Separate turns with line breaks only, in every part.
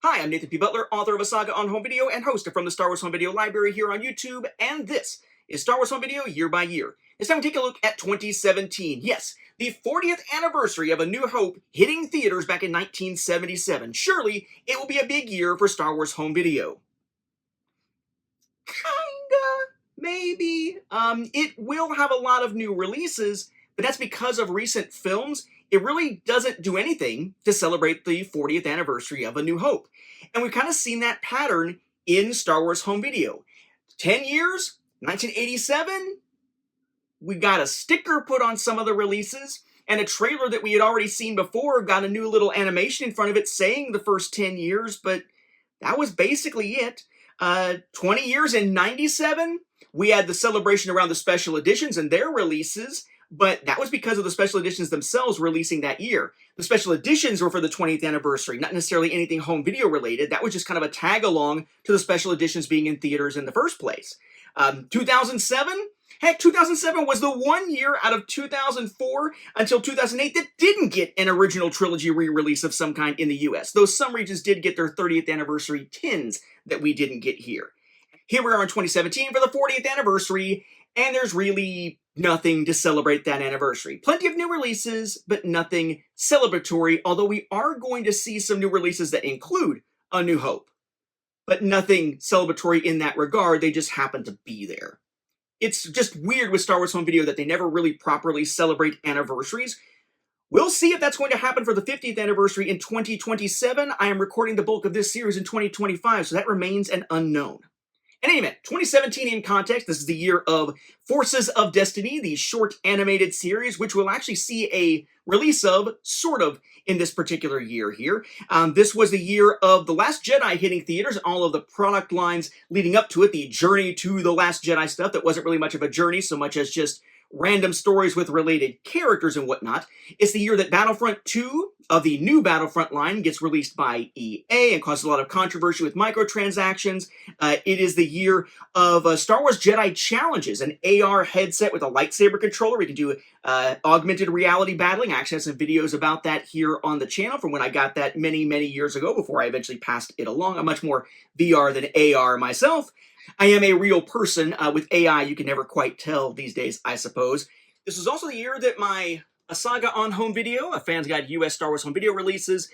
Hi, I'm Nathan P. Butler, author of A Saga on Home Video and host of From the Star Wars Home Video Library here on YouTube, and this is Star Wars Home Video Year by Year. This time we take a look at 2017. Yes, the 40th anniversary of A New Hope hitting theaters back in 1977. Surely, it will be a big year for Star Wars Home Video. Kinda, maybe. It will have a lot of new releases, but that's because of recent films. It really doesn't do anything to celebrate the 40th anniversary of A New Hope. And we've kind of seen that pattern in Star Wars Home Video. 10 years, 1987, we got a sticker put on some of the releases, and a trailer that we had already seen before got a new little animation in front of it saying the first 10 years, but that was basically it. 20 years in 97, we had the celebration around the special editions and their releases, but that was because of the special editions themselves releasing that year. The special editions were for the 20th anniversary, not necessarily anything home video related. That was just kind of a tag along to the special editions being in theaters in the first place. 2007? Heck, 2007 was the 1 year out of 2004 until 2008 that didn't get an original trilogy re-release of some kind in the US, though some regions did get their 30th anniversary tins that we didn't get here. Here we are in 2017 for the 40th anniversary, and there's really nothing to celebrate that anniversary. Plenty of new releases, but nothing celebratory, although we are going to see some new releases that include A New Hope. But nothing celebratory in that regard, they just happen to be there. It's just weird with Star Wars Home Video that they never really properly celebrate anniversaries. We'll see if that's going to happen for the 50th anniversary in 2027. I am recording the bulk of this series in 2025, so that remains an unknown. In any event, 2017 in context, this is the year of Forces of Destiny, the short animated series, which we'll actually see a release of, sort of, in this particular year here. This was the year of The Last Jedi hitting theaters, all of the product lines leading up to it, the Journey to The Last Jedi stuff that wasn't really much of a journey, so much as just random stories with related characters and whatnot. It's the year that Battlefront 2 of the new Battlefront line gets released by EA and causes a lot of controversy with microtransactions. It is the year of Star Wars Jedi Challenges, an AR headset with a lightsaber controller. We can do augmented reality battling. I actually have some videos about that here on the channel from when I got that many, many years ago before I eventually passed it along. I'm much more VR than AR myself. I am a real person. With AI, you can never quite tell these days, I suppose. This was also the year that my A Saga on Home Video, a Fan's Guide US Star Wars Home Video releases,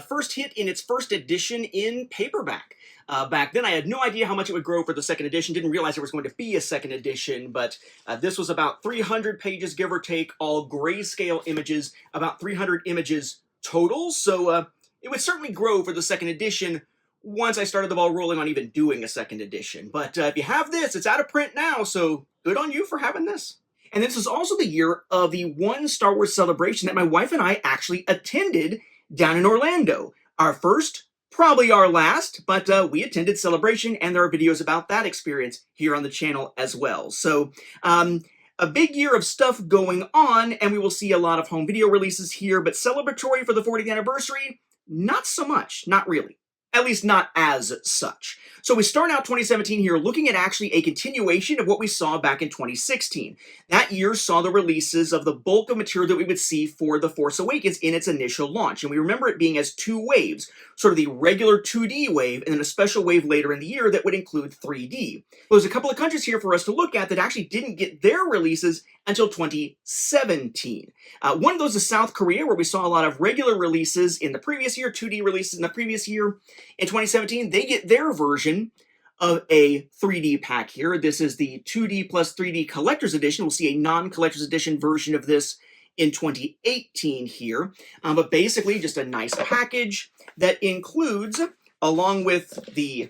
first hit in its first edition in paperback. Back then, I had no idea how much it would grow for the second edition, didn't realize there was going to be a second edition, but this was about 300 pages, give or take, all grayscale images, about 300 images total, so it would certainly grow for the second edition once I started the ball rolling on even doing a second edition. But if you have this, it's out of print now, so good on you for having this. And this is also the year of the one Star Wars celebration that my wife and I actually attended down in Orlando. Our first, probably our last, but we attended Celebration, and there are videos about that experience here on the channel as well. So, a big year of stuff going on, and we will see a lot of home video releases here, but celebratory for the 40th anniversary, not so much, not really. At least not as such. So we start out 2017 here looking at actually a continuation of what we saw back in 2016. That year saw the releases of the bulk of material that we would see for The Force Awakens in its initial launch. And we remember it being as two waves, sort of the regular 2D wave and then a special wave later in the year that would include 3D. Well, there's a couple of countries here for us to look at that actually didn't get their releases until 2017. One of those is South Korea, where we saw a lot of regular releases in the previous year, 2D releases in the previous year. In 2017, they get their version of a 3D pack here. This is the 2D plus 3D Collector's Edition. We'll see a non-Collector's Edition version of this in 2018 here. But basically, just a nice package that includes, along with the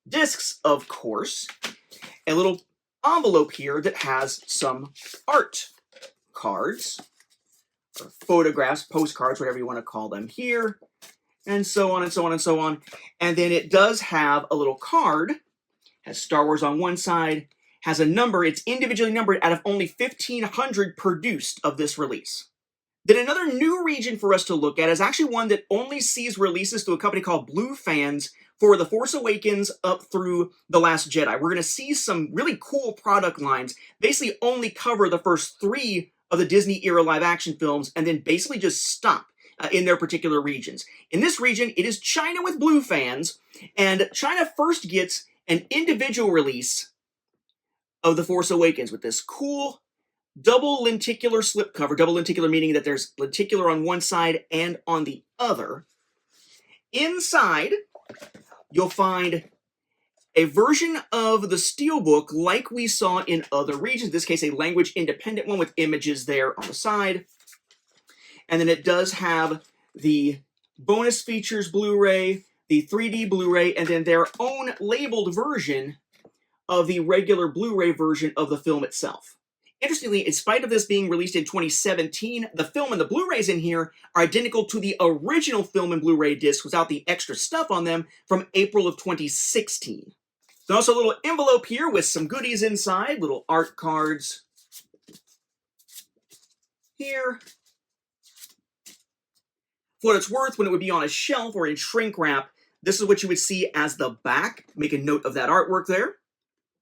discs, of course, a little envelope here that has some art cards, or photographs, postcards, whatever you want to call them here, and so on and so on and so on. And then it does have a little card, has Star Wars on one side, has a number, it's individually numbered out of only 1,500 produced of this release. Then another new region for us to look at is actually one that only sees releases through a company called Blue Fans for The Force Awakens up through The Last Jedi. We're going to see some really cool product lines, basically only cover the first 3 of the Disney era live action films, and then basically just stop. in their particular regions. In this region, it is China with blue fans, and China first gets an individual release of The Force Awakens with this cool double lenticular slipcover. Double lenticular meaning that there's lenticular on one side and on the other. Inside, you'll find a version of the Steelbook like we saw in other regions. In this case, a language-independent one with images there on the side. And then it does have the bonus features Blu-ray, the 3D Blu-ray, and then their own labeled version of the regular Blu-ray version of the film itself. Interestingly, in spite of this being released in 2017, the film and the Blu-rays in here are identical to the original film and Blu-ray discs without the extra stuff on them from April of 2016. There's also a little envelope here with some goodies inside, little art cards here. For what it's worth, when it would be on a shelf or in shrink wrap, this is what you would see as the back. Make a note of that artwork there.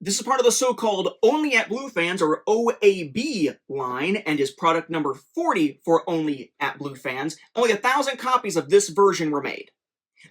This is part of the so-called Only at Blue Fans, or OAB line, and is product number 40 for Only at Blue Fans. Only 1,000 copies of this version were made.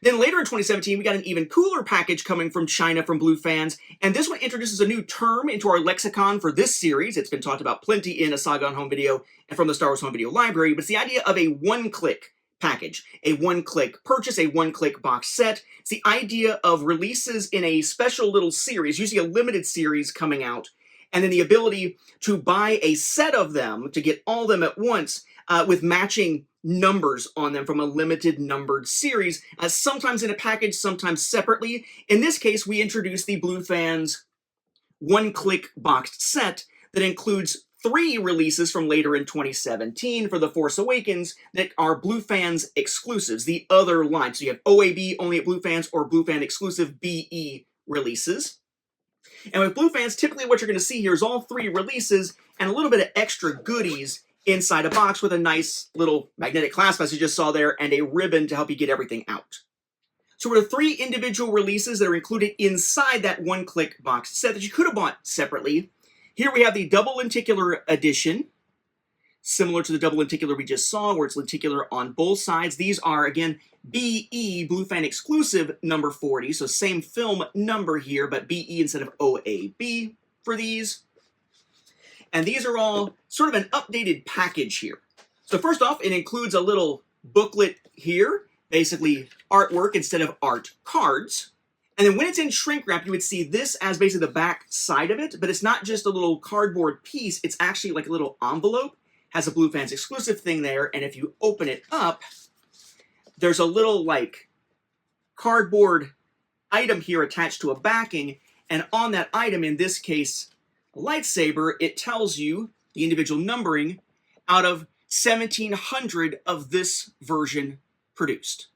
Then later in 2017, we got an even cooler package coming from China from Blue Fans, and this one introduces a new term into our lexicon for this series. It's been talked about plenty in A Saga on Home Video and from the Star Wars Home Video Library, but it's the idea of a one-click package, a one-click purchase, a one-click box set. It's the idea of releases in a special little series, usually a limited series coming out, and then the ability to buy a set of them, to get all of them at once, with matching numbers on them from a limited numbered series, sometimes in a package, sometimes separately. In this case, we introduced the Blue Fans one-click boxed set that includes 3 releases from later in 2017 for The Force Awakens that are Blue Fans exclusives, the other line. So you have OAB, Only at Blue Fans, or Blue Fan exclusive BE releases. And with Blue Fans, typically what you're going to see here is all 3 releases and a little bit of extra goodies inside a box with a nice little magnetic clasp, as you just saw there, and a ribbon to help you get everything out. So there are 3 individual releases that are included inside that one-click box set that you could have bought separately. Here we have the double lenticular edition, similar to the double lenticular we just saw, where it's lenticular on both sides. These are, again, BE, Blue Fan exclusive number 40, so same film number here, but BE instead of OAB for these. And these are all sort of an updated package here. So first off, it includes a little booklet here, basically artwork instead of art cards. And then when it's in shrink wrap, you would see this as basically the back side of it, but it's not just a little cardboard piece, it's actually like a little envelope, has a Blue Fans exclusive thing there, and if you open it up, there's a little like cardboard item here attached to a backing, and on that item, in this case, a lightsaber, it tells you the individual numbering out of 1,700 of this version produced.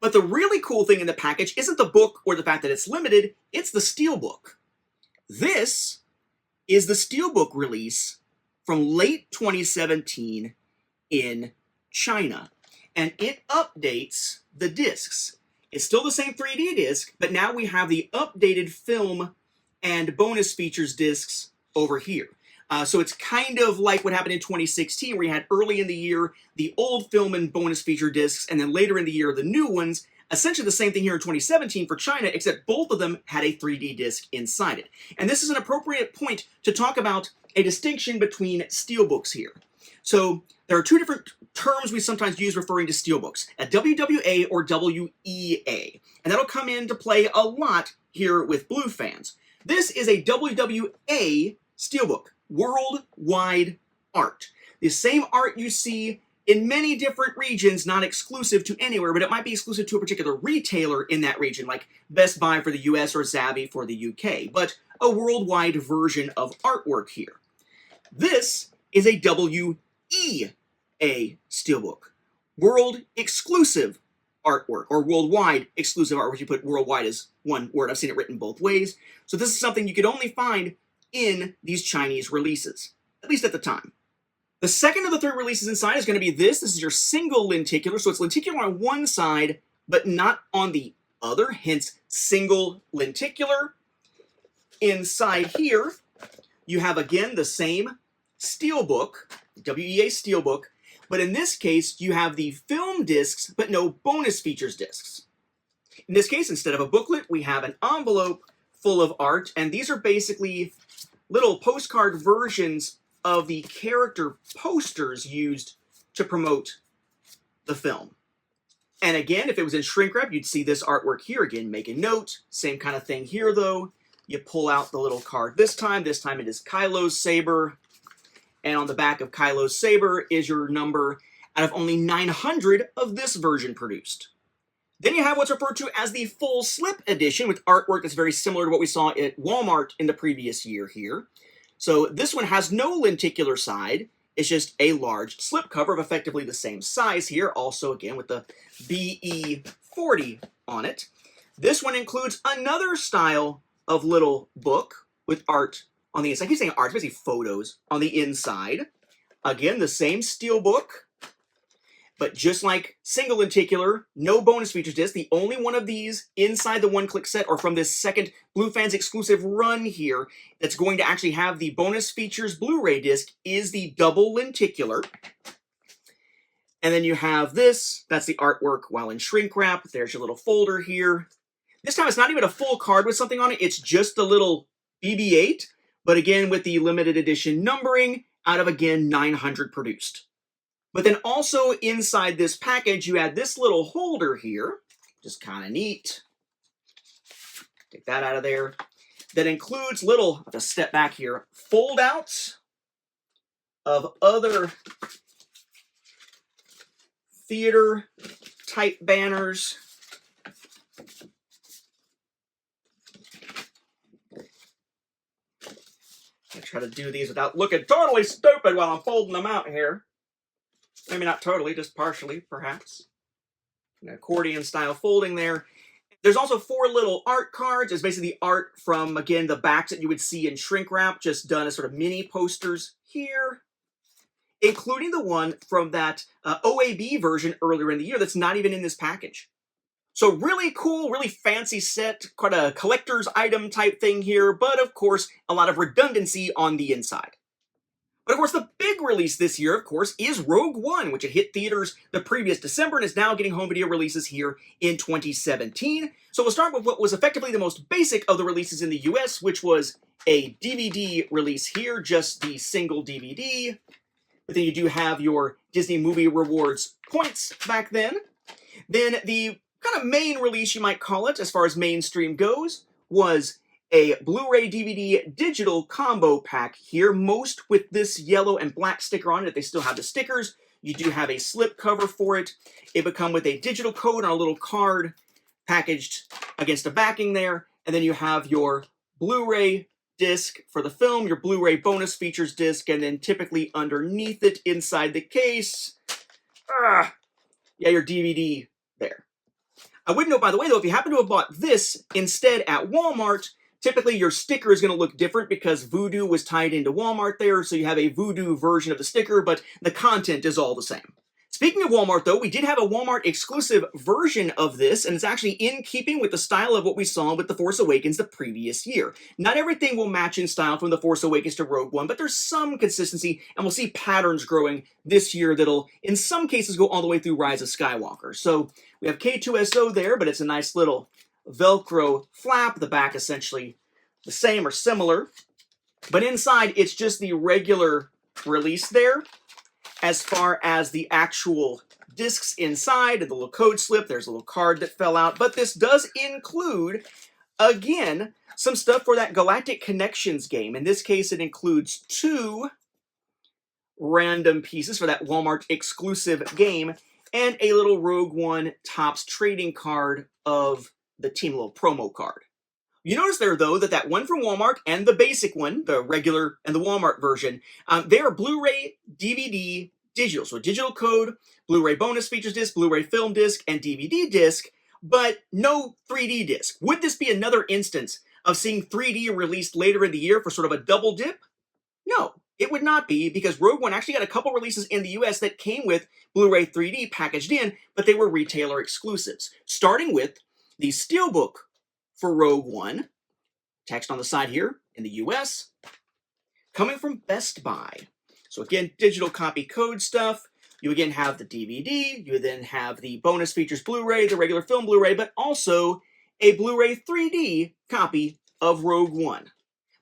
But the really cool thing in the package isn't the book or the fact that it's limited, it's the Steelbook. This is the Steelbook release from late 2017 in China. And it updates the discs. It's still the same 3D disc, but now we have the updated film and bonus features discs over here. So it's kind of like what happened in 2016, where you had early in the year the old film and bonus feature discs, and then later in the year the new ones. Essentially the same thing here in 2017 for China, except both of them had a 3D disc inside it. And this is an appropriate point to talk about a distinction between steelbooks here. So there are 2 different terms we sometimes use referring to steelbooks, a WWA or WEA. And that'll come into play a lot here with Blue Fans. This is a WWA steelbook. Worldwide art. The same art you see in many different regions, not exclusive to anywhere, but it might be exclusive to a particular retailer in that region, like Best Buy for the US or Zavvi for the UK, but a worldwide version of artwork here. This is a WEA steelbook. World exclusive artwork, or worldwide exclusive artwork. You put worldwide as one word. I've seen it written both ways. So this is something you could only find in these Chinese releases, at least at the time. The second of the 3 releases inside is going to be this. This is your single lenticular, so it's lenticular on one side, but not on the other, hence single lenticular. Inside here, you have again the same steelbook, WEA steelbook, But in this case, you have the film discs, but no bonus features discs. In this case, instead of a booklet, we have an envelope full of art, and these are basically little postcard versions of the character posters used to promote the film. And again, if it was in shrink wrap, you'd see this artwork here. Again, make a note. Same kind of thing here, though. You pull out the little card this time. This time it is Kylo's saber. And on the back of Kylo's saber is your number out of only 900 of this version produced. Then you have what's referred to as the full slip edition with artwork that's very similar to what we saw at Walmart in the previous year here. So this one has no lenticular side. It's just a large slipcover of effectively the same size here. Also, again, with the BE40 on it. This one includes another style of little book with art on the inside. I keep saying art, it's basically photos on the inside. Again, the same Steelbook. But just like single lenticular, no bonus features disc. The only one of these inside the one-click set or from this second Blue Fans exclusive run here that's going to actually have the bonus features Blu-ray disc is the double lenticular. And then you have this. That's the artwork while in shrink wrap. There's your little folder here. This time it's not even a full card with something on it. It's just a little BB-8. But again, with the limited edition numbering out of, again, 900 produced. But then also inside this package, you add this little holder here, just kind of neat. Take that out of there. That includes little, I'll just step back here, fold-outs of other theater-type banners. I try to do these without looking totally stupid while I'm folding them out here. Maybe not totally, just partially, perhaps. An accordion-style folding there. There's also 4 little art cards. It's basically the art from, again, the backs that you would see in shrink wrap, just done as sort of mini posters here. Including the one from that OAB version earlier in the year that's not even in this package. So really cool, really fancy set, quite a collector's item type thing here, but of course, a lot of redundancy on the inside. But of course, the big release this year, of course, is Rogue One, which had hit theaters the previous December and is now getting home video releases here in 2017. So we'll start with what was effectively the most basic of the releases in the US, which was a DVD release here, just the single DVD. But then you do have your Disney Movie Rewards points back then. Then the kind of main release, you might call it, as far as mainstream goes, was a Blu-ray DVD digital combo pack here, most with this yellow and black sticker on it. If they still have the stickers, you do have a slip cover for it. It would come with a digital code on a little card packaged against a backing there. And then you have your Blu-ray disc for the film, your Blu-ray bonus features disc, and then typically underneath it, inside the case, your DVD there. I would note, by the way, though, if you happen to have bought this instead at Walmart, typically your sticker is going to look different because Vudu was tied into Walmart there, so you have a Vudu version of the sticker, but the content is all the same. Speaking of Walmart, though, we did have a Walmart exclusive version of this, and it's actually in keeping with the style of what we saw with The Force Awakens the previous year. Not everything will match in style from The Force Awakens to Rogue One, but there's some consistency, and we'll see patterns growing this year that'll, in some cases, go all the way through Rise of Skywalker. So we have K2SO there, but it's a nice little Velcro flap. The back essentially the same or similar. But inside, it's just the regular release there. As far as the actual discs inside and the little code slip, there's a little card that fell out. But this does include, again, some stuff for that Galactic Connections game. In this case, it includes 2 random pieces for that Walmart exclusive game and a little Rogue One Topps trading card of the team, little promo card. You notice there, though, that one from Walmart and the basic one, the regular and the Walmart version, they are Blu-ray, DVD, digital. So a digital code, Blu-ray bonus features disc, Blu-ray film disc, and DVD disc, but no 3D disc. Would this be another instance of seeing 3D released later in the year for sort of a double dip? No, it would not be, because Rogue One actually got a couple releases in the US that came with Blu-ray 3D packaged in, but they were retailer exclusives. Starting with the Steelbook for Rogue One, text on the side here, in the US, coming from Best Buy. So again, digital copy code stuff, you again have the DVD, you then have the bonus features Blu-ray, the regular film Blu-ray, but also a Blu-ray 3D copy of Rogue One.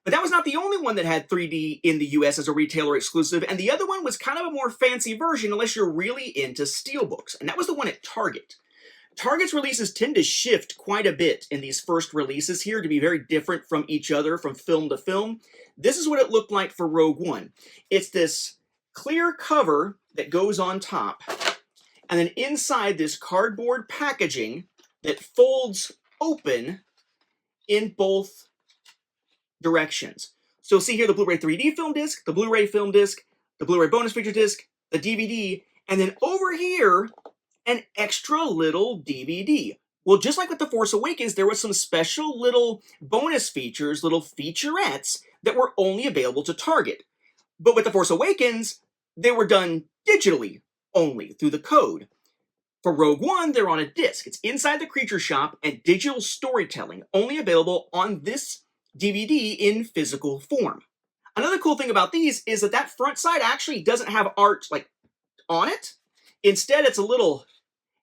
But that was not the only one that had 3D in the US as a retailer exclusive, and the other one was kind of a more fancy version unless you're really into Steelbooks, and that was the one at Target. Target's releases tend to shift quite a bit in these first releases here to be very different from each other, from film to film. This is what it looked like for Rogue One. It's this clear cover that goes on top, and then inside this cardboard packaging that folds open in both directions. So you'll see here the Blu-ray 3D film disc, the Blu-ray film disc, the Blu-ray bonus feature disc, the DVD, and then over here, an extra little DVD. Well, just like with The Force Awakens, there was some special little bonus features, little featurettes that were only available to Target. But with The Force Awakens, they were done digitally only through the code. For Rogue One, they're on a disc. It's inside the Creature Shop and digital storytelling, only available on this DVD in physical form. Another cool thing about these is that that front side actually doesn't have art like on it. Instead, it's a little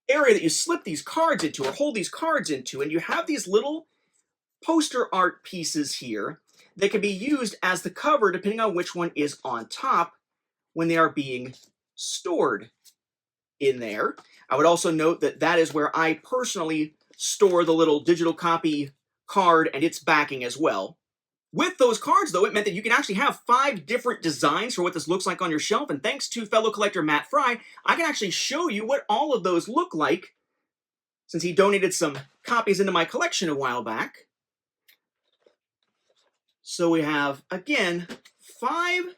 area that you slip these cards into or hold these cards into, and you have these little poster art pieces here that can be used as the cover depending on which one is on top when they are being stored in there. I would also note that that is where I personally store the little digital copy card and its backing as well. With those cards, though, it meant that you can actually have 5 different designs for what this looks like on your shelf, and thanks to fellow collector Matt Fry, I can actually show you what all of those look like, since he donated some copies into my collection a while back. So we have, again, 5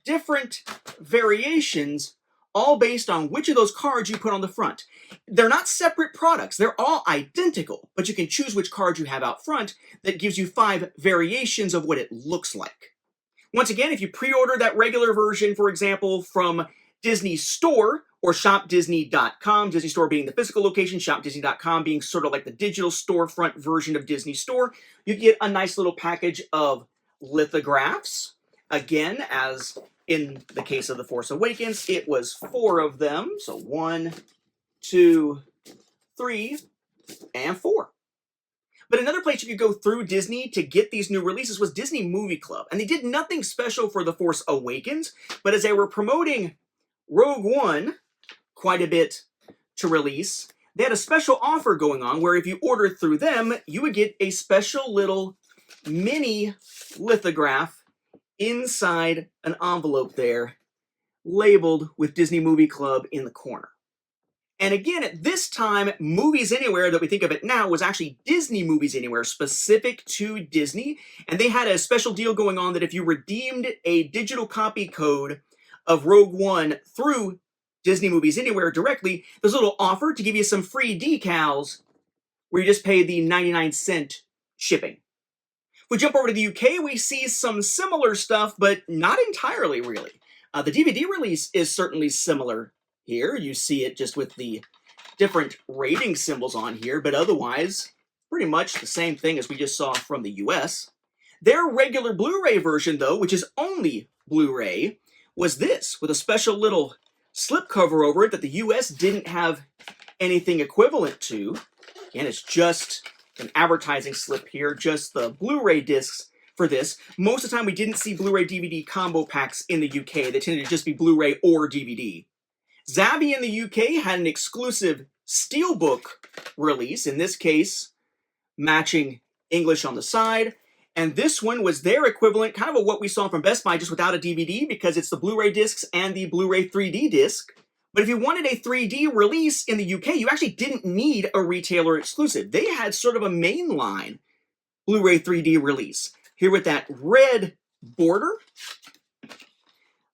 different variations, all based on which of those cards you put on the front. They're not separate products. They're all identical, but you can choose which card you have out front that gives you 5 variations of what it looks like. Once again, if you pre-order that regular version, for example, from Disney Store or shopdisney.com, Disney Store being the physical location, shopdisney.com being sort of like the digital storefront version of Disney Store, you get a nice little package of lithographs. Again, as in the case of The Force Awakens, it was 4 of them. So 1, 2, 3, and 4. But another place you could go through Disney to get these new releases was Disney Movie Club. And they did nothing special for The Force Awakens, but as they were promoting Rogue One quite a bit to release, they had a special offer going on where if you ordered through them, you would get a special little mini lithograph inside an envelope there, labeled with Disney Movie Club in the corner. And again, at this time, Movies Anywhere that we think of it now was actually Disney Movies Anywhere, specific to Disney. And they had a special deal going on that if you redeemed a digital copy code of Rogue One through Disney Movies Anywhere directly, there's a little offer to give you some free decals where you just pay the 99-cent shipping. If we jump over to the UK, we see some similar stuff, but not entirely, really. The DVD release is certainly similar here. You see it just with the different rating symbols on here, but otherwise, pretty much the same thing as we just saw from the US. Their regular Blu-ray version, though, which is only Blu-ray, was this, with a special little slipcover over it that the US didn't have anything equivalent to. And it's just an advertising slip here, just the Blu-ray discs for this. Most of the time we didn't see Blu-ray DVD combo packs in the UK. They tended to just be Blu-ray or DVD. Zavvi in the UK had an exclusive Steelbook release, in this case matching English on the side, and this one was their equivalent, kind of what we saw from Best Buy, just without a DVD, because it's the Blu-ray discs and the Blu-ray 3D disc. But if you wanted a 3D release in the UK, you actually didn't need a retailer exclusive. They had sort of a mainline Blu-ray 3D release. Here with that red border,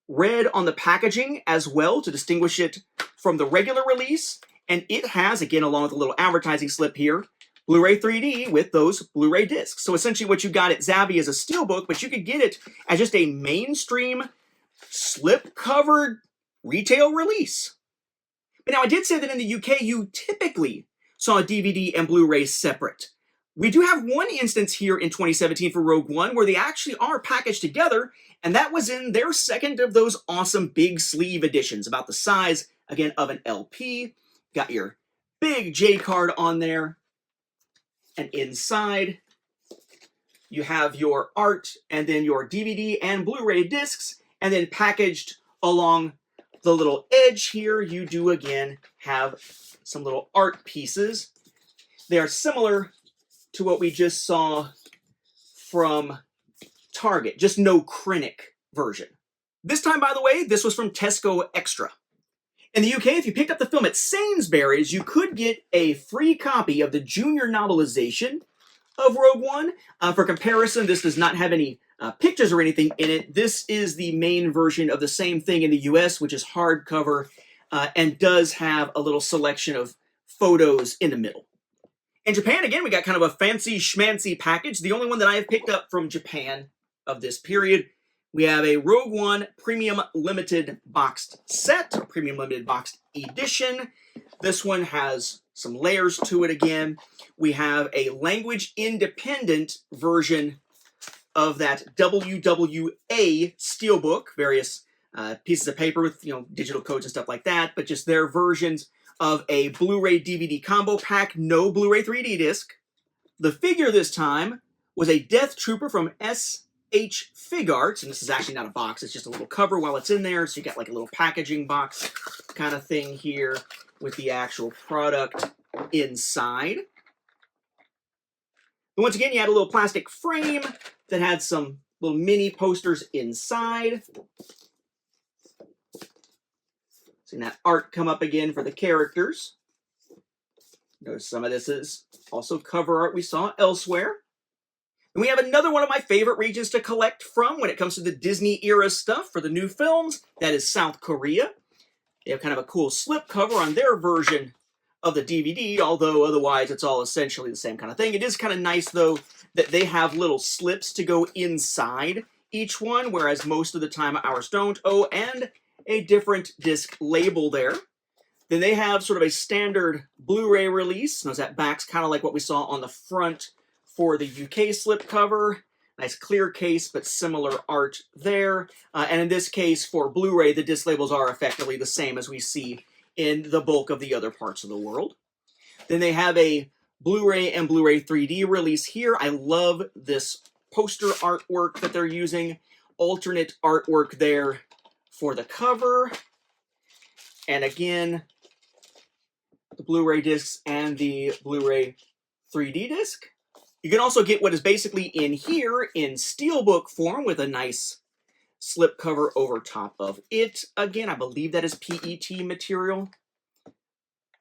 red on the packaging as well to distinguish it from the regular release. And it has, again, along with a little advertising slip here, Blu-ray 3D with those Blu-ray discs. So essentially what you got at Zavvi is a Steelbook, but you could get it as just a mainstream slip-covered retail release. But now I did say that in the UK you typically saw DVD and Blu-ray separate. We do have one instance here in 2017 for Rogue One where they actually are packaged together, and that was in their second of those awesome big sleeve editions, about the size again, of an LP. Got your big J card on there. And inside, you have your art and then your DVD and Blu-ray discs. And then packaged along the little edge here, you do again have some little art pieces. They are similar to what we just saw from Target, just no Krennic version. This time, by the way, this was from Tesco Extra. In the UK, if you picked up the film at Sainsbury's, you could get a free copy of the junior novelization of Rogue One. For comparison, this does not have any pictures or anything in it. This is the main version of the same thing in the US, which is hardcover, and does have a little selection of photos in the middle. In Japan, again, we got kind of a fancy schmancy package. The only one that I have picked up from Japan of this period, we have a Rogue One Premium Limited Boxed Set, or Premium Limited Boxed Edition. This one has some layers to it again. We have a language-independent version of that WWA Steelbook, various pieces of paper with digital codes and stuff like that, but just their versions of a Blu-ray DVD combo pack, no Blu-ray 3D disc. The figure this time was a Death Trooper from S.H. Fig Arts, and this is actually not a box, it's just a little cover while it's in there, so you got like a little packaging box kind of thing here with the actual product inside. And once again, you had a little plastic frame that had some little mini posters inside. Seeing that art come up again for the characters. Notice some of this is also cover art we saw elsewhere. And we have another one of my favorite regions to collect from when it comes to the Disney era stuff for the new films. That is South Korea. They have kind of a cool slipcover on their version of the DVD, although otherwise it's all essentially the same kind of thing. It is kind of nice, though, that they have little slips to go inside each one, whereas most of the time ours don't. Oh, and a different disc label there. Then they have sort of a standard Blu-ray release. Notice that back's kind of like what we saw on the front for the UK slipcover. Nice clear case, but similar art there. And in this case, for Blu-ray, the disc labels are effectively the same as we see in the bulk of the other parts of the world. Then they have a Blu-ray and Blu-ray 3D release here. I love this poster artwork that they're using. Alternate artwork there for the cover. And again, the Blu-ray discs and the Blu-ray 3D disc. You can also get what is basically in here in Steelbook form with a nice slipcover over top of it. Again, I believe that is PET material.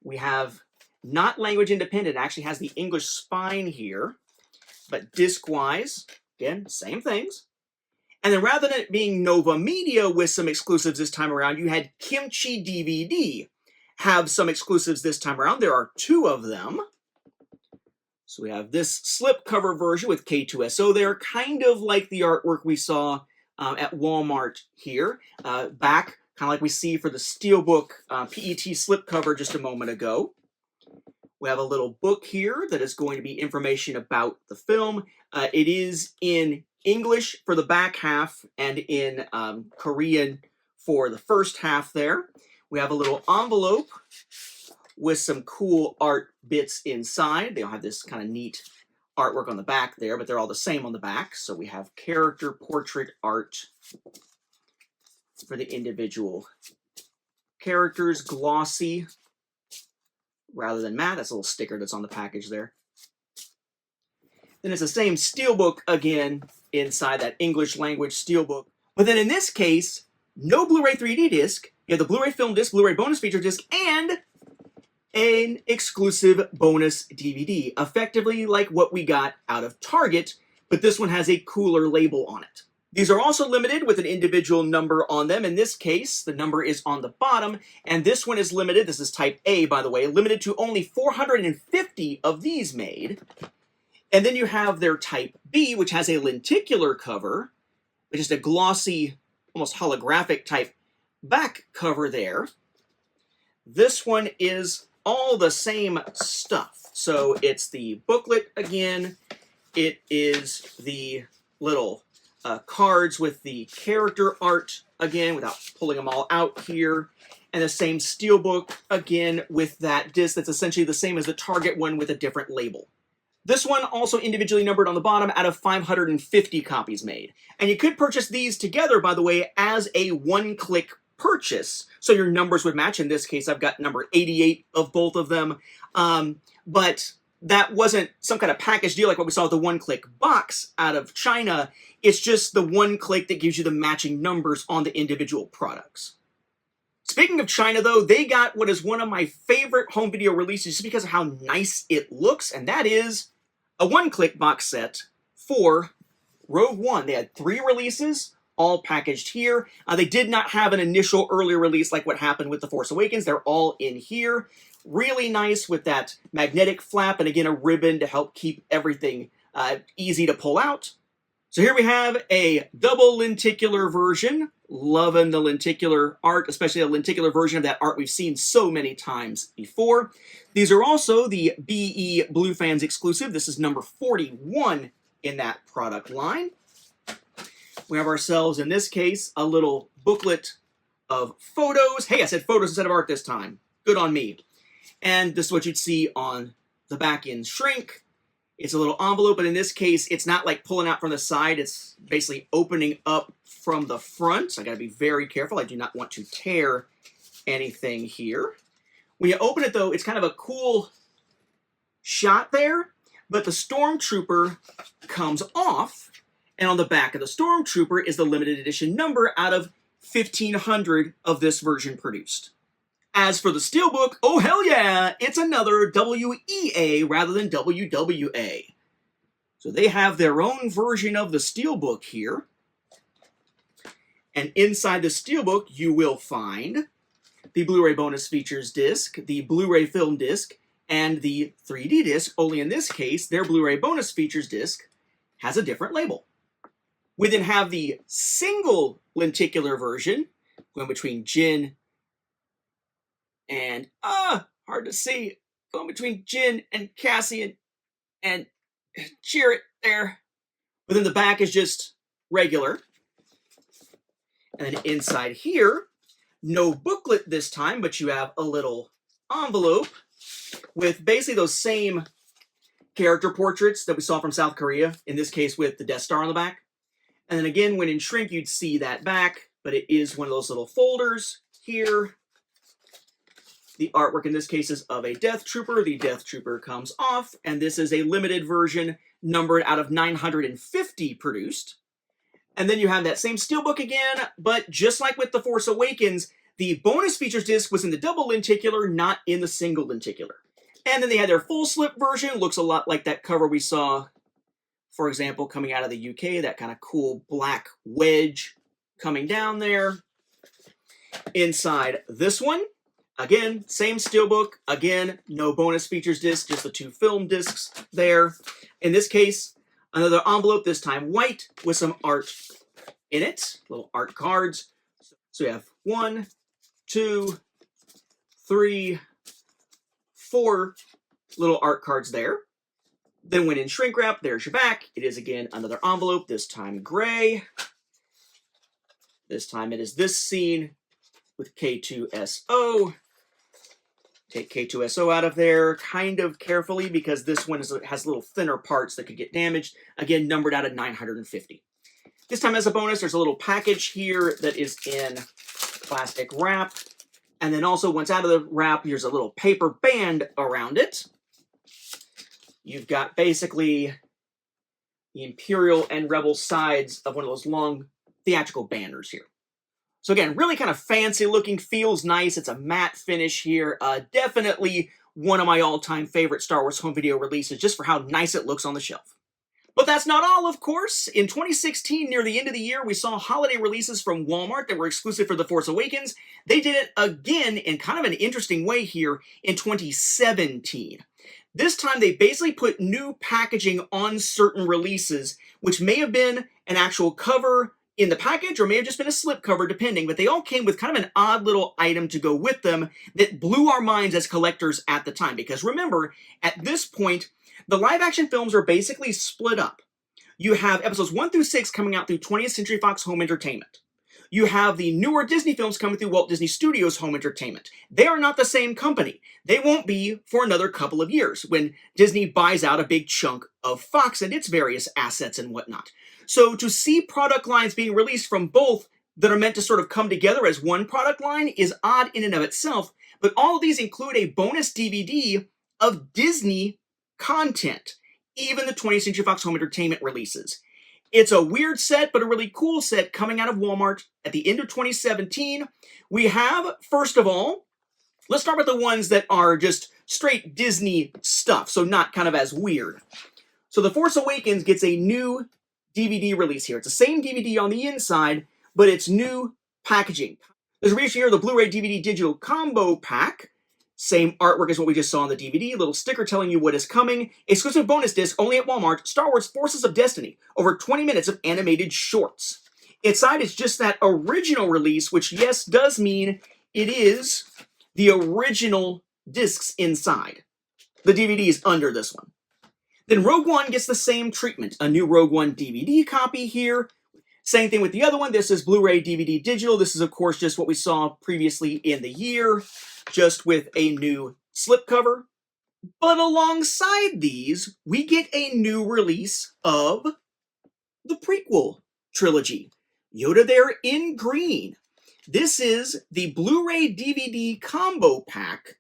We have not language independent. It actually has the English spine here. But disc-wise, again, same things. And then rather than it being Nova Media with some exclusives this time around, you had Kimchi DVD have some exclusives this time around. There are two of them. So we have this slipcover version with K2SO there, kind of like the artwork we saw at Walmart here. Back, kind of like we see for the Steelbook PET slipcover just a moment ago. We have a little book here that is going to be information about the film. It is in English for the back half and in Korean for the first half there. We have a little envelope with some cool art bits inside. They all have this kind of neat artwork on the back there, but they're all the same on the back. So we have character portrait art for the individual characters, glossy rather than matte. That's a little sticker that's on the package there. Then it's the same Steelbook again inside that English language Steelbook. But then in this case, no Blu-ray 3D disc. You have the Blu-ray film disc, Blu-ray bonus feature disc, and an exclusive bonus DVD. Effectively like what we got out of Target, but this one has a cooler label on it. These are also limited with an individual number on them. In this case, the number is on the bottom, and this one is limited. This is type A, by the way, limited to only 450 of these made. And then you have their type B, which has a lenticular cover, which is a glossy, almost holographic type back cover there. This one is all the same stuff. So it's the booklet again. It is the little cards with the character art again, without pulling them all out here. And the same Steelbook, again, with that disc that's essentially the same as the Target one with a different label. This one also individually numbered on the bottom out of 550 copies made. And you could purchase these together, by the way, as a one-click purchase. So your numbers would match. In this case, I've got number 88 of both of them. But that wasn't some kind of package deal like what we saw with the one-click box out of China. It's just the one click that gives you the matching numbers on the individual products. Speaking of China, though, they got what is one of my favorite home video releases just because of how nice it looks, and that is a one-click box set for Rogue One. They had 3 releases, all packaged here. They did not have an initial earlier release like what happened with The Force Awakens. They're all in here. Really nice with that magnetic flap, and again, a ribbon to help keep everything easy to pull out. So here we have a double lenticular version. Loving the lenticular art, especially a lenticular version of that art we've seen so many times before. These are also the BE Blue Fans exclusive. This is number 41 in that product line. We have ourselves, in this case, a little booklet of photos. Hey, I said photos instead of art this time. Good on me. And this is what you'd see on the back end shrink. It's a little envelope, but in this case, it's not like pulling out from the side. It's basically opening up from the front. So I got to be very careful. I do not want to tear anything here. When you open it, though, it's kind of a cool shot there, but the Stormtrooper comes off, and on the back of the Stormtrooper is the limited edition number out of 1,500 of this version produced. As for the Steelbook, oh hell yeah, it's another WEA rather than WWA. So they have their own version of the Steelbook here. And inside the Steelbook, you will find the Blu-ray bonus features disc, the Blu-ray film disc, and the 3D disc, only in this case, their Blu-ray bonus features disc has a different label. We then have the single lenticular version, going between Jin and, hard to see, going between Jin and Cassian and Chirrut there. But then the back is just regular. And then inside here, no booklet this time, but you have a little envelope with basically those same character portraits that we saw from South Korea, in this case with the Death Star on the back. And then again, when in shrink, you'd see that back, but it is one of those little folders here. The artwork in this case is of a Death Trooper. The Death Trooper comes off, and this is a limited version numbered out of 950 produced. And then you have that same Steelbook again, but just like with The Force Awakens, the bonus features disc was in the double lenticular, not in the single lenticular. And then they had their full slip version. Looks a lot like that cover we saw, for example, coming out of the UK, that kind of cool black wedge coming down there. Inside this one, again, same Steelbook. Again, no bonus features disc, just the 2 film discs there. In this case, another envelope, this time white, with some art in it, little art cards. So we have 1, 2, 3, 4 little art cards there. Then when in shrink wrap, there's your back. It is again another envelope, this time gray. This time it is this scene with K2SO. Take K2SO out of there kind of carefully because this one has little thinner parts that could get damaged. Again, numbered out of 950. This time as a bonus, there's a little package here that is in plastic wrap. And then also once out of the wrap, here's a little paper band around it. You've got basically the Imperial and Rebel sides of one of those long theatrical banners here. So again, really kind of fancy looking, feels nice. It's a matte finish here. Definitely one of my all-time favorite Star Wars home video releases just for how nice it looks on the shelf. But that's not all, of course. In 2016, near the end of the year, we saw holiday releases from Walmart that were exclusive for The Force Awakens. They did it again in kind of an interesting way here in 2017. This time, they basically put new packaging on certain releases, which may have been an actual cover in the package or may have just been a slip cover, depending, but they all came with kind of an odd little item to go with them that blew our minds as collectors at the time. Because remember, at this point, the live-action films are basically split up. You have episodes 1 through 6 coming out through 20th Century Fox Home Entertainment. You have the newer Disney films coming through Walt Disney Studios Home Entertainment. They are not the same company. They won't be for another couple of years when Disney buys out a big chunk of Fox and its various assets and whatnot. So to see product lines being released from both that are meant to sort of come together as one product line is odd in and of itself, but all of these include a bonus DVD of Disney content, even the 20th Century Fox Home Entertainment releases. It's a weird set, but a really cool set coming out of Walmart at the end of 2017. We have, first of all, let's start with the ones that are just straight Disney stuff, so not kind of as weird. So The Force Awakens gets a new DVD release here. It's the same DVD on the inside, but it's new packaging. There's a reissue here of the Blu-ray DVD digital combo pack. Same artwork as what we just saw on the DVD. Little sticker telling you what is coming. Exclusive bonus disc only at Walmart. Star Wars Forces of Destiny. Over 20 minutes of animated shorts. Inside is just that original release, which yes, does mean it is the original discs inside. The DVD is under this one. Then Rogue One gets the same treatment. A new Rogue One DVD copy here. Same thing with the other one. This is Blu-ray DVD digital. This is, of course, just what we saw previously in the year, just with a new slipcover. But alongside these, we get a new release of the prequel trilogy. Yoda there in green. This is the Blu-ray DVD combo pack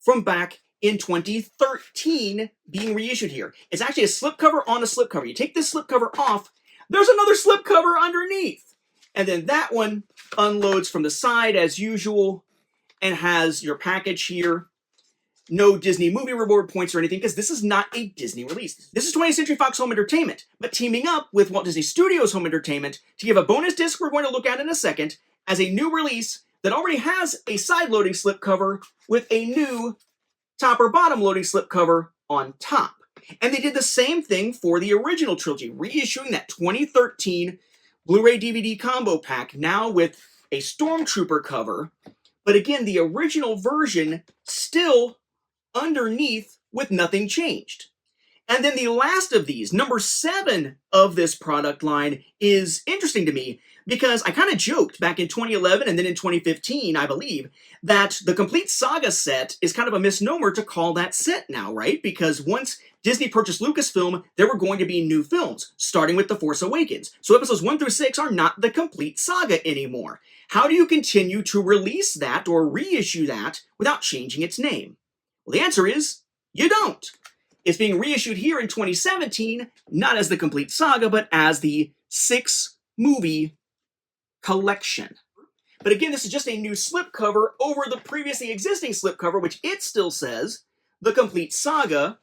from back in 2013 being reissued here. It's actually a slipcover on a slipcover. You take this slipcover off, there's another slipcover underneath. And then that one unloads from the side as usual and has your package here. No Disney movie reward points or anything because this is not a Disney release. This is 20th Century Fox Home Entertainment, but teaming up with Walt Disney Studios Home Entertainment to give a bonus disc we're going to look at in a second as a new release that already has a side-loading slipcover with a new top or bottom loading slipcover on top. And they did the same thing for the original trilogy, reissuing that 2013 Blu-ray DVD combo pack, now with a Stormtrooper cover, but again, the original version still underneath with nothing changed. And then the last of these, number 7 of this product line, is interesting to me because I kind of joked back in 2011 and then in 2015, I believe, that the Complete Saga set is kind of a misnomer to call that set now, right? Because once Disney purchased Lucasfilm, there were going to be new films, starting with The Force Awakens. So episodes 1 through 6 are not the Complete Saga anymore. How do you continue to release that or reissue that without changing its name? Well, the answer is, you don't. It's being reissued here in 2017, not as the Complete Saga, but as the 6-movie collection. But again, this is just a new slipcover over the previously existing slipcover, which it still says The Complete Saga,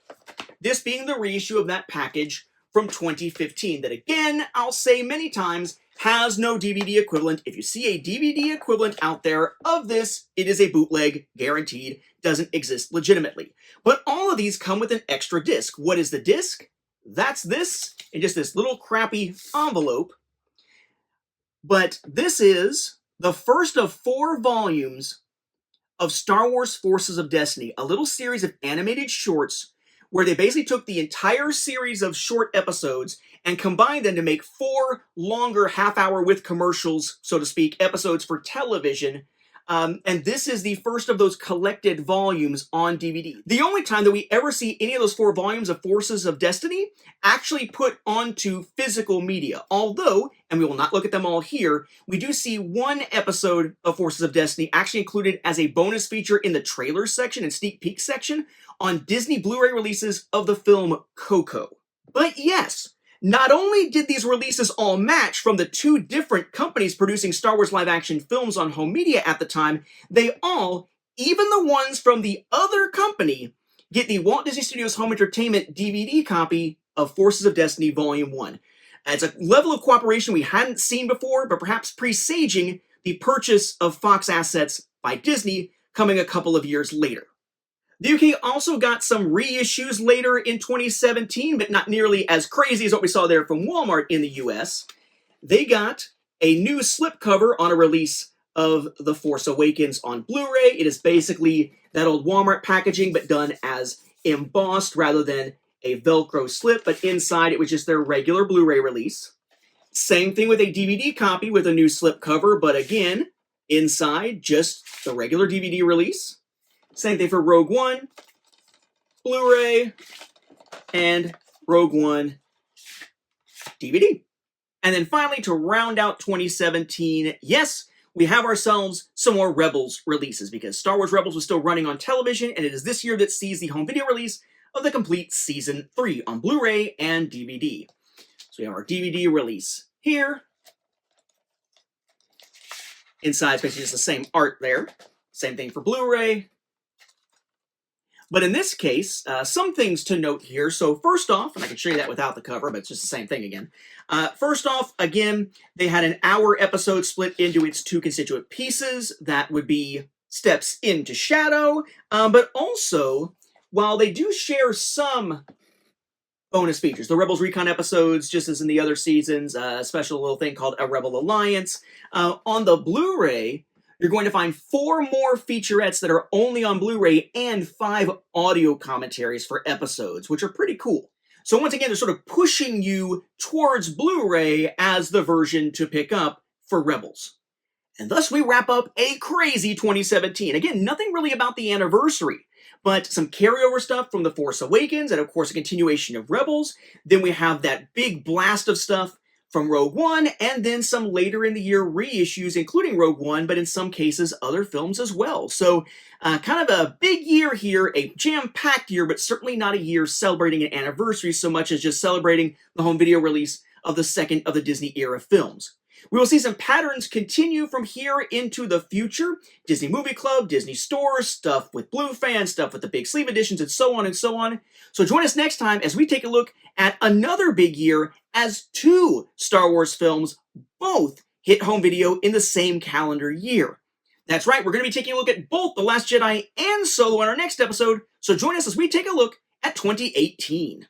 this being the reissue of that package from 2015 that, again, I'll say many times, has no DVD equivalent. If you see a DVD equivalent out there of this, it is a bootleg, guaranteed, doesn't exist legitimately. But all of these come with an extra disc. What is the disc? That's this, in just this little crappy envelope. But this is the first of 4 volumes of Star Wars Forces of Destiny, a little series of animated shorts where they basically took the entire series of short episodes and combined them to make 4 longer half-hour with commercials, so to speak, episodes for television. And this is the first of those collected volumes on DVD. The only time that we ever see any of those 4 volumes of Forces of Destiny actually put onto physical media. Although, and we will not look at them all here, we do see one episode of Forces of Destiny actually included as a bonus feature in the trailers section and sneak peek section on Disney Blu-ray releases of the film Coco. But yes, not only did these releases all match from the 2 different companies producing Star Wars live-action films on home media at the time, they all, even the ones from the other company, get the Walt Disney Studios Home Entertainment DVD copy of Forces of Destiny Volume 1. It's a level of cooperation we hadn't seen before, but perhaps presaging the purchase of Fox assets by Disney coming a couple of years later. The UK also got some reissues later in 2017, but not nearly as crazy as what we saw there from Walmart in the US. They got a new slipcover on a release of The Force Awakens on Blu-ray. It is basically that old Walmart packaging, but done as embossed rather than a Velcro slip, but inside it was just their regular Blu-ray release. Same thing with a DVD copy with a new slipcover, but again, inside just the regular DVD release. Same thing for Rogue One, Blu-ray, and Rogue One DVD. And then finally, to round out 2017, yes, we have ourselves some more Rebels releases, because Star Wars Rebels was still running on television, and it is this year that sees the home video release of the complete Season 3 on Blu-ray and DVD. So we have our DVD release here. Inside is basically just the same art there. Same thing for Blu-ray. But in this case, some things to note here. So first off, and I can show you that without the cover, but it's just the same thing again. First off, again, they had an hour episode split into its two constituent pieces. That would be Steps into Shadow. But also, while they do share some bonus features, the Rebels Recon episodes, just as in the other seasons, a special little thing called A Rebel Alliance. On the Blu-ray, you're going to find 4 more featurettes that are only on Blu-ray and 5 audio commentaries for episodes, which are pretty cool. So once again, they're sort of pushing you towards Blu-ray as the version to pick up for Rebels. And thus we wrap up a crazy 2017. Again, nothing really about the anniversary, but some carryover stuff from The Force Awakens, and of course a continuation of Rebels. Then we have that big blast of stuff from Rogue One, and then some later in the year reissues, including Rogue One, but in some cases other films as well. So kind of a big year here, a jam-packed year, but certainly not a year celebrating an anniversary so much as just celebrating the home video release of the second of the Disney era films. We will see some patterns continue from here into the future. Disney Movie Club, Disney Store, stuff with Blue fans, stuff with the big sleeve editions, and so on and so on. So join us next time as we take a look at another big year as 2 Star Wars films both hit home video in the same calendar year. That's right, we're going to be taking a look at both The Last Jedi and Solo in our next episode, so join us as we take a look at 2018.